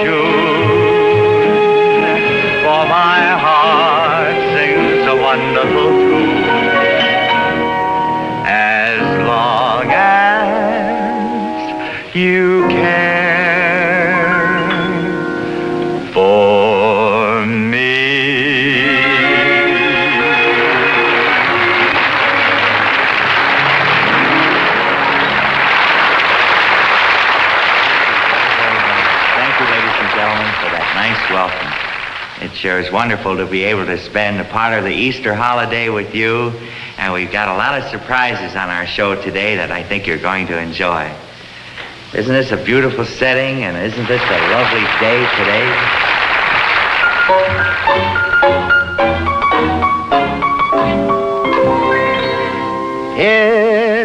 tune, for my heart sings a wonderful tune. As long as you care for me. Nice welcome. It sure is wonderful to be able to spend a part of the Easter holiday with you, and we've got a lot of surprises on our show today that I think you're going to enjoy. Isn't this a beautiful setting, and isn't this a lovely day today?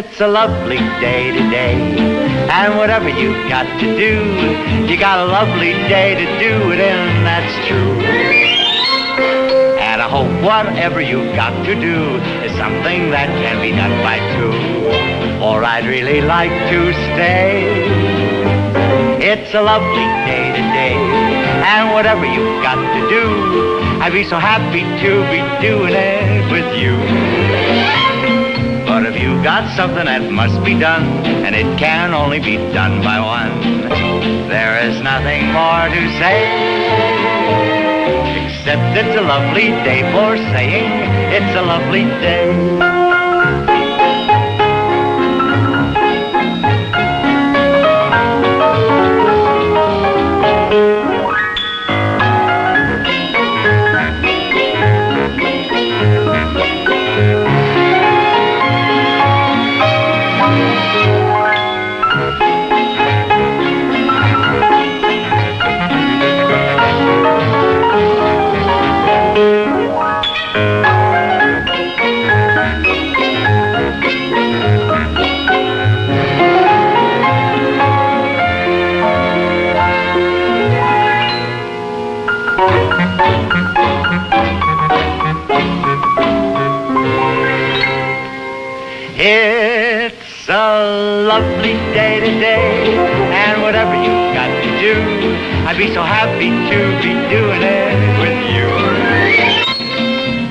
It's a lovely day today. And whatever you've got to do, you got a lovely day to do it, and that's true. And I hope whatever you've got to do is something that can be done by two, or I'd really like to stay. It's a lovely day today, and whatever you've got to do, I'd be so happy to be doing it with you. But if you've got something that must be done, and it can only be done by one, there is nothing more to say, except it's a lovely day for saying it's a lovely day. It's a lovely day today, and whatever you've got to do, I'd be so happy to be doing it with you.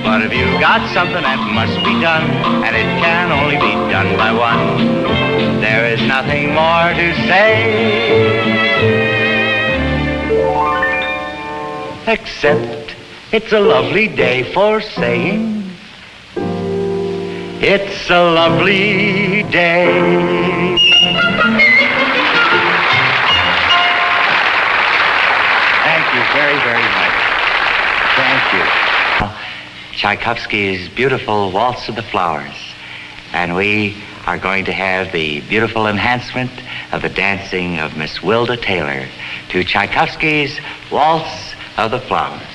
But if you've got something that must be done, and it can only be done by one, there is nothing more to say, except it's a lovely day for saying it's a lovely day. Thank you very, very much. Thank you. Tchaikovsky's beautiful Waltz of the Flowers. And we are going to have the beautiful enhancement of the dancing of Miss Wilda Taylor to Tchaikovsky's Waltz of the Flowers.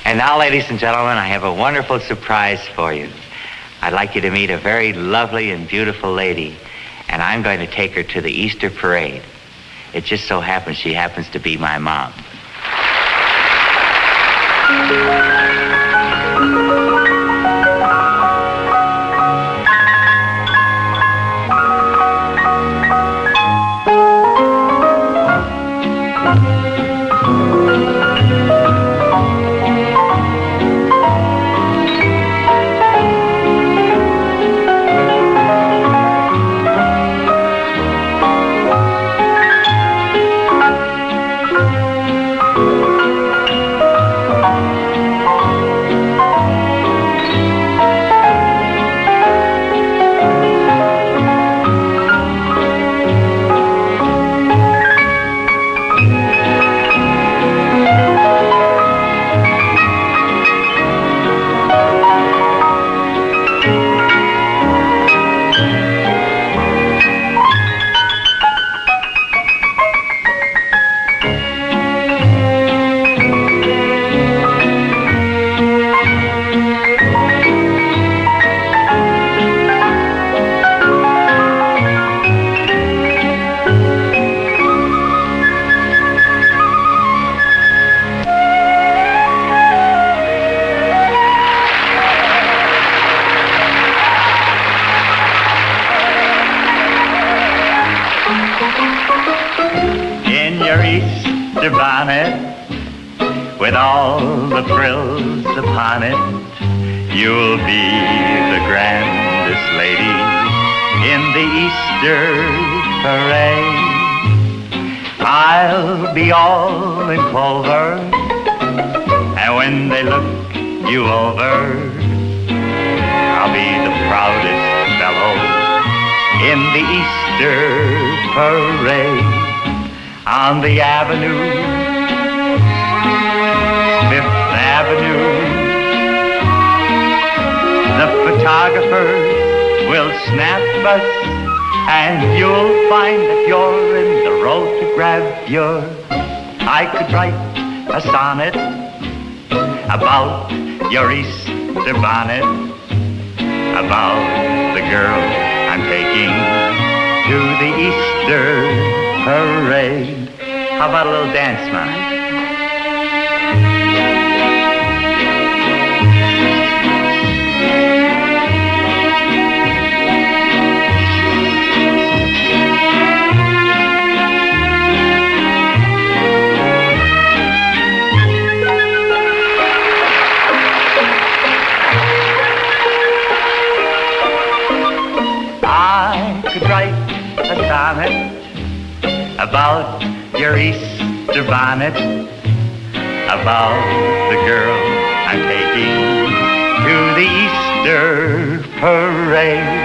And now, ladies and gentlemen, I have a wonderful surprise for you. I'd like you to meet a very lovely and beautiful lady, and I'm going to take her to the Easter parade. It just so happens she happens to be my mom. With all the frills upon it, you'll be the grandest lady in the Easter parade. I'll be all in clover, and when they look you over, I'll be the proudest fellow in the Easter parade. On the avenue, Fifth Avenue, the photographers will snap us, and you'll find that you're in the road to grab your. I could write a sonnet about your Easter bonnet, about the girl I'm taking to the Easter parade. How about a little dance, man? I could write a sonnet about your Easter bonnet, about the girl I'm taking to the Easter parade.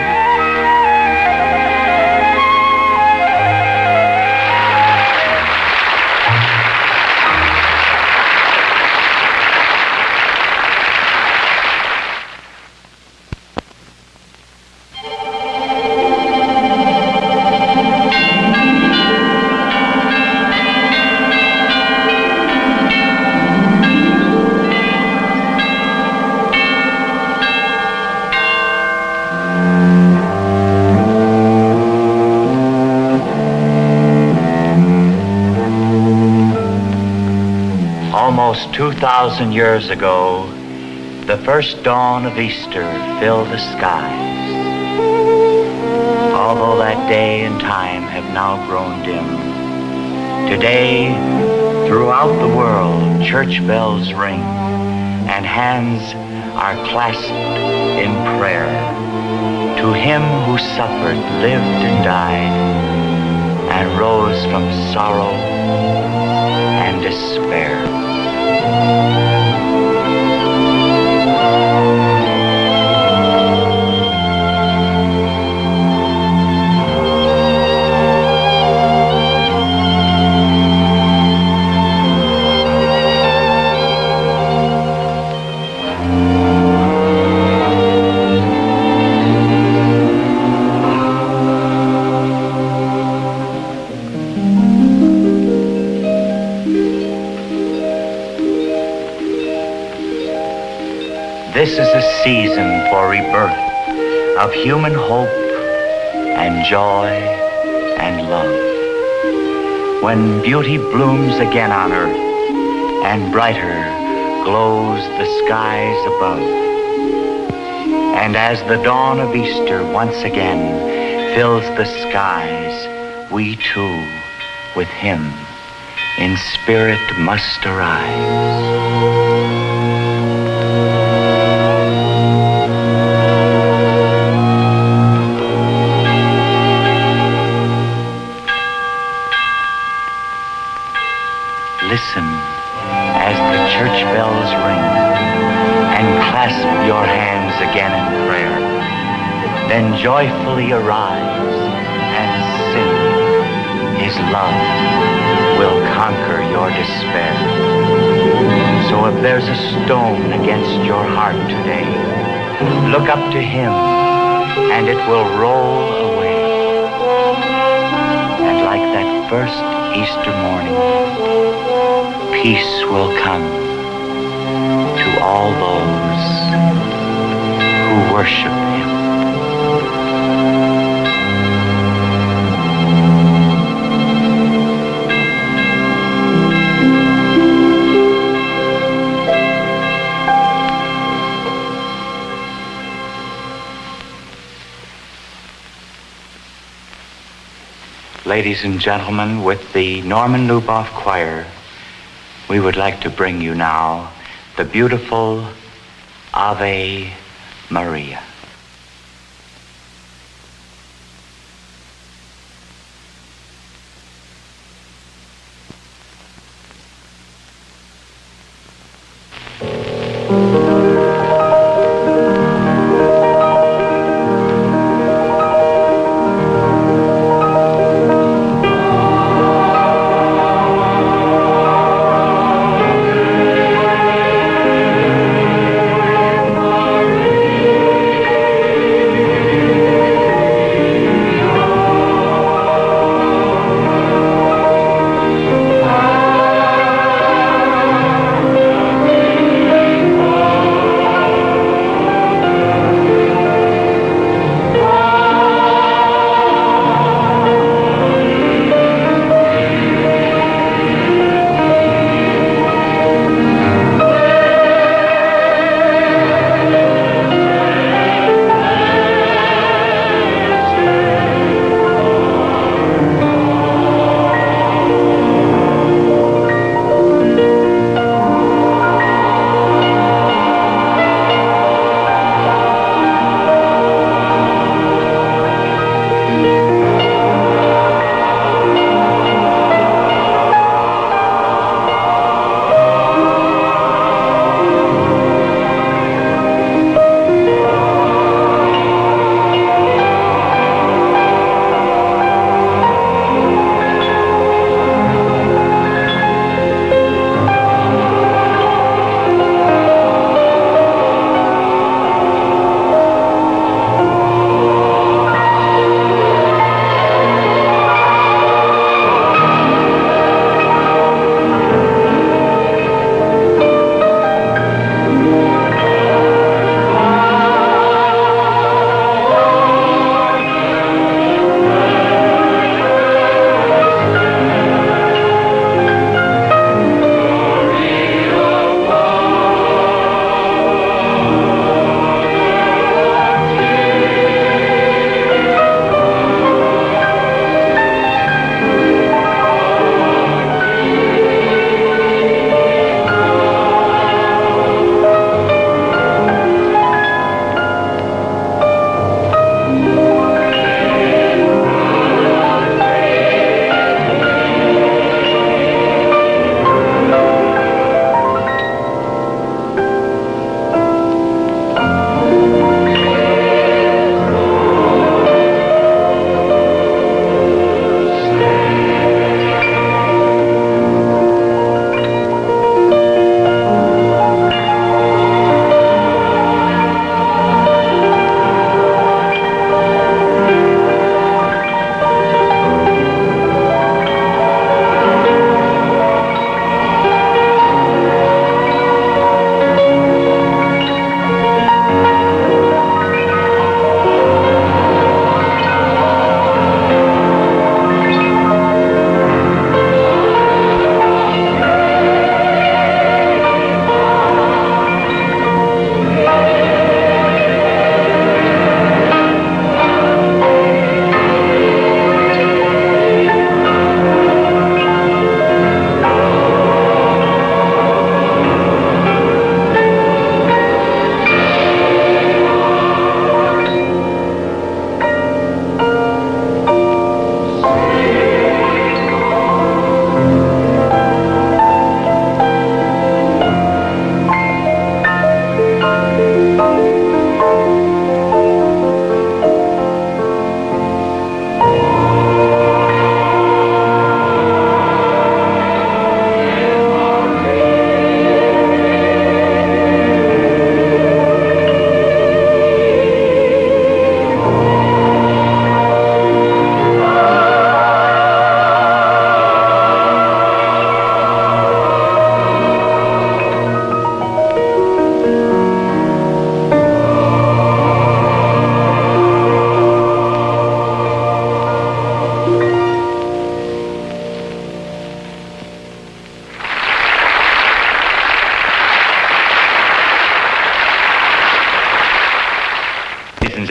Almost 2,000 years ago, the first dawn of Easter filled the skies. Although that day and time have now grown dim, today, throughout the world, church bells ring and hands are clasped in prayer to Him who suffered, lived, and died, and rose from sorrow and despair. This is a season for rebirth of human hope and joy and love. When beauty blooms again on earth and brighter glows the skies above. And as the dawn of Easter once again fills the skies, we too, with him, in spirit must arise. Listen as the church bells ring, and clasp your hands again in prayer. Then joyfully arise and sing. His love will conquer your despair. So if there's a stone against your heart today, look up to him and it will roll away. And like that first Easter morning, peace will come to all those who worship him. Ladies and gentlemen, with the Norman Luboff Choir, we would like to bring you now the beautiful Ave Maria.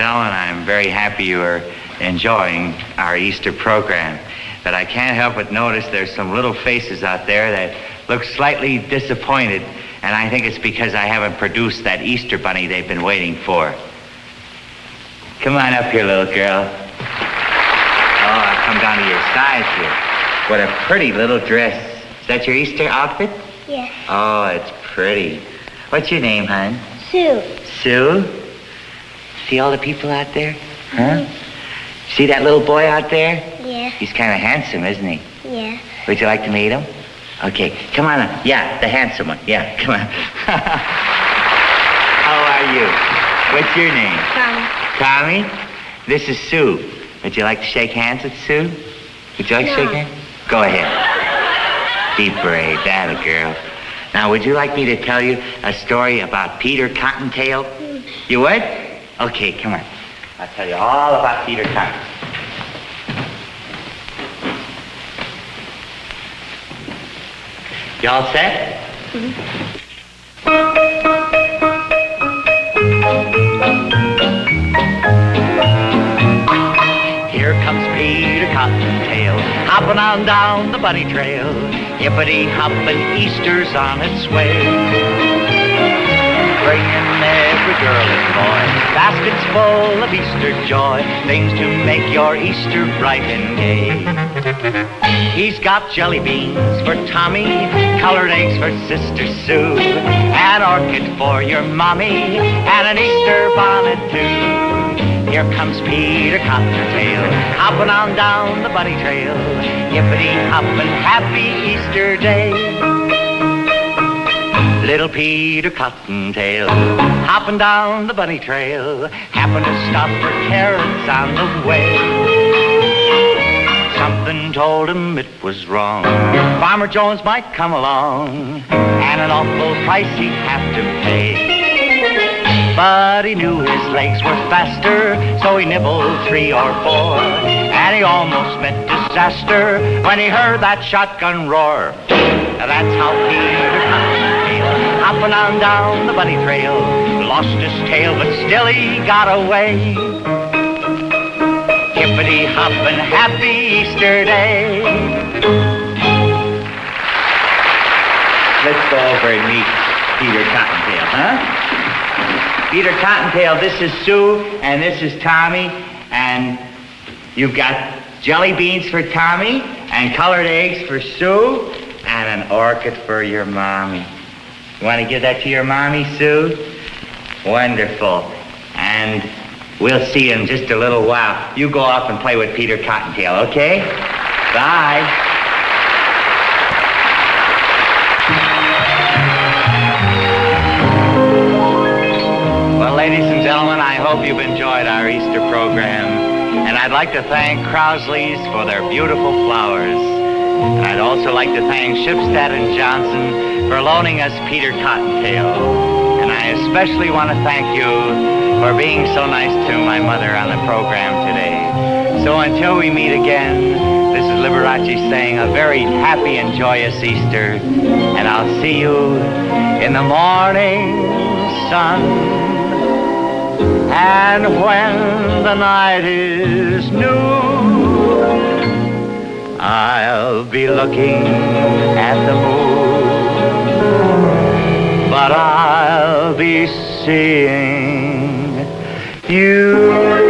Ellen, I'm very happy you are enjoying our Easter program. But I can't help but notice there's some little faces out there that look slightly disappointed, and I think it's because I haven't produced that Easter bunny they've been waiting for. Come on up here, little girl. Oh, I'll come down to your size here. What a pretty little dress. Is that your Easter outfit? Yes. Oh, it's pretty. What's your name, hon? Sue. Sue? See all the people out there? Huh? See that little boy out there? Yeah. He's kind of handsome, isn't he? Yeah. Would you like to meet him? Okay, come on up. Yeah, the handsome one. Yeah, come on. How are you? What's your name? Tommy. Tommy? This is Sue. Would you like to shake hands with Sue? Would you like to shake hands? Go ahead. Be brave, that a girl. Now, would you like me to tell you a story about Peter Cottontale? You would? Okay, come on. I'll tell you all about Peter Cottontale. You all set? Mm-hmm. Here comes Peter Cottontail, hopping on down the bunny trail. Hippity-hoppin', Easter's on its way. Bringing every girl and boy baskets full of Easter joy, things to make your Easter bright and gay. He's got jelly beans for Tommy, colored eggs for Sister Sue, an orchid for your mommy, and an Easter bonnet too. Here comes Peter Cottontail, hopping on down the bunny trail. Hippity-hoppin', happy Easter day. Little Peter Cottontail, hopping down the bunny trail, happened to stop for carrots on the way. Something told him it was wrong. Farmer Jones might come along, and an awful price he'd have to pay. But he knew his legs were faster, so he nibbled 3 or 4, and he almost met disaster when he heard that shotgun roar. Now that's how Peter Cottontail, hopping on down the bunny trail, lost his tail, but still he got away. Hippity-hoppin', happy Easter day. Let's go over and meet Peter Cottontail, huh? Peter Cottontail, this is Sue, and this is Tommy, and you've got jelly beans for Tommy, and colored eggs for Sue, and an orchid for your mommy. You want to give that to your mommy, Sue? Wonderful. And we'll see you in just a little while. You go off and play with Peter Cottontail, okay? Bye. Well, ladies and gentlemen, I hope you've enjoyed our Easter program. And I'd like to thank Crosley's for their beautiful flowers. And I'd also like to thank Shipstead and Johnson for loaning us Peter Cottontail. And I especially want to thank you for being so nice to my mother on the program today. So until we meet again, this is Liberace saying a very happy and joyous Easter. And I'll see you in the morning sun. And when the night is new, I'll be looking at the moon, but I'll be seeing you.